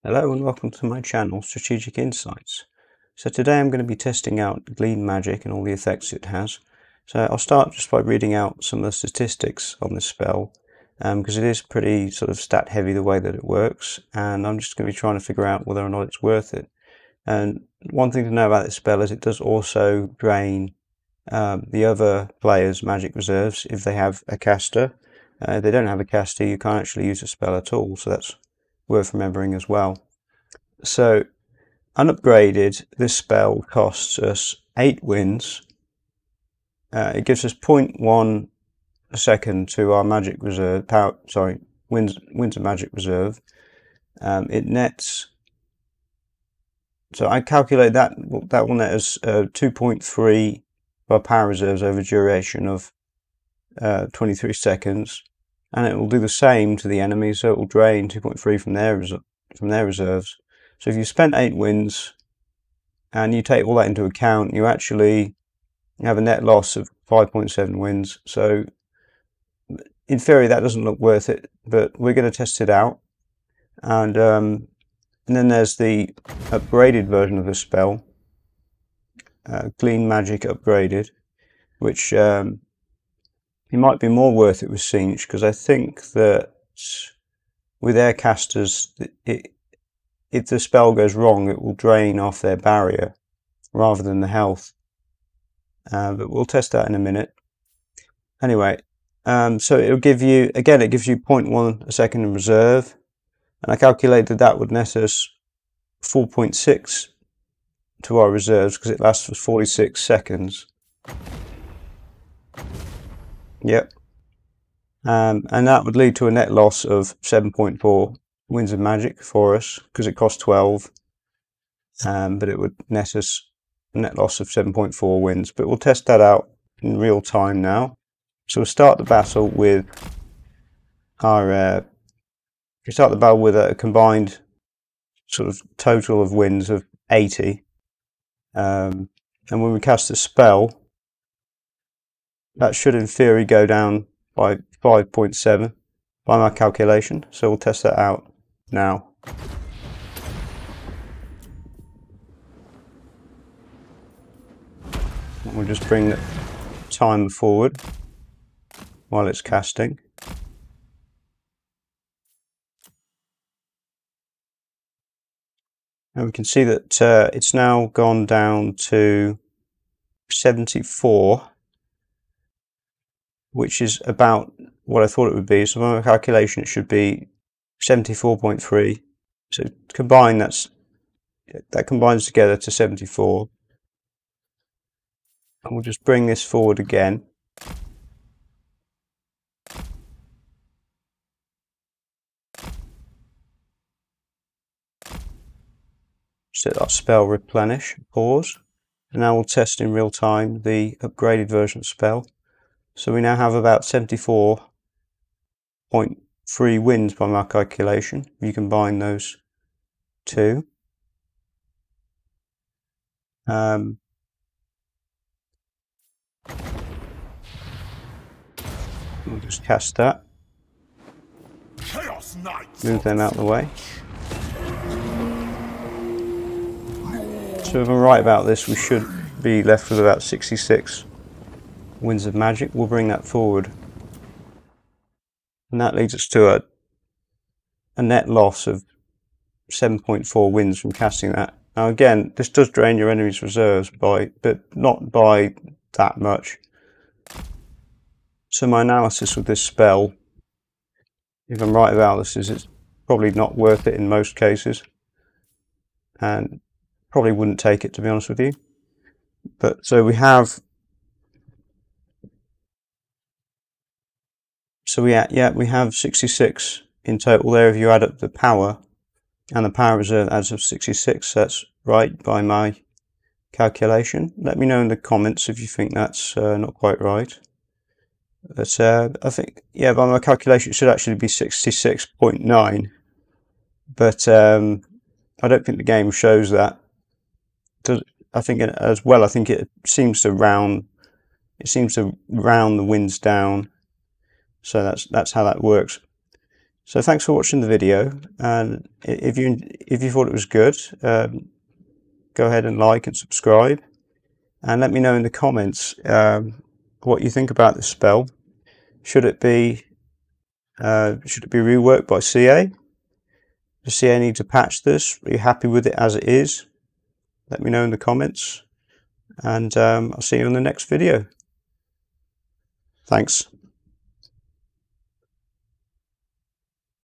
Hello and welcome to my channel, Strategic Insights. So today I'm going to be testing out Glean magic and all the effects it has. So I'll start just by reading out some of the statistics on this spell, because it is pretty sort of stat heavy the way that it works, and I'm just going to be trying to figure out whether or not it's worth it. And one thing to know about this spell is it does also drain the other players' magic reserves if they have a caster. If they don't have a caster, you can't actually use the spell at all, so that's worth remembering as well. So unupgraded, this spell costs us 8 wins. It gives us 0.1 a second to our magic reserve wins of magic reserve. It nets, so I calculate that will net us 2.3 of our power reserves over duration of 23 seconds, and it will do the same to the enemy, so it will drain 2.3 from their reserves. So if you spent 8 wins and you take all that into account, you actually have a net loss of 5.7 wins. So in theory that doesn't look worth it, but we're going to test it out. And then there's the upgraded version of the spell, Glean magic upgraded, which it might be more worth it with Tzeentch, because I think that with air casters, if the spell goes wrong, it will drain off their barrier rather than the health. But we'll test that in a minute. Anyway, so it'll give you, again, it gives you 0.1 a second in reserve, and I calculated that would net us 4.6 to our reserves because it lasts for 46 seconds. Yep. And that would lead to a net loss of 7.4 wins of magic for us because it costs 12. But it would net us a net loss of 7.4 wins. But we'll test that out in real time now. So we'll start the battle with our a combined sort of total of wins of 80. And when we cast a spell, that should in theory go down by 5.7 by my calculation. So we'll test that out now. We'll just bring the timer forward while it's casting. And we can see that it's now gone down to 74, which is about what I thought it would be. So by my calculation it should be 74.3. So combined, that combines together to 74. And we'll just bring this forward again. Set our spell replenish, pause. And now we'll test in real time the upgraded version of the spell. So we now have about 74.3 wins by my calculation. You combine those two. We'll just cast that. Move them out of the way. So if I'm right about this, we should be left with about 66 wins of magic. We'll bring that forward. And that leads us to a net loss of 7.4 wins from casting that. Now again, this does drain your enemy's reserves but not by that much. So my analysis with this spell, if I'm right about this, is it's probably not worth it in most cases. And probably wouldn't take it, to be honest with you. But so we have, we have 66 in total there if you add up the power, and the power reserve adds up 66. So that's right by my calculation. Let me know in the comments if you think that's not quite right. But I think, yeah, by my calculation it should actually be 66.9. But I don't think the game shows that. I think as well, I think it seems to round the wins down. So that's how that works. So thanks for watching the video, and if you thought it was good, go ahead and like and subscribe, and let me know in the comments what you think about this spell. Should it be reworked by CA? Does CA need to patch this? Are you happy with it as it is? Let me know in the comments, and I'll see you in the next video. Thanks.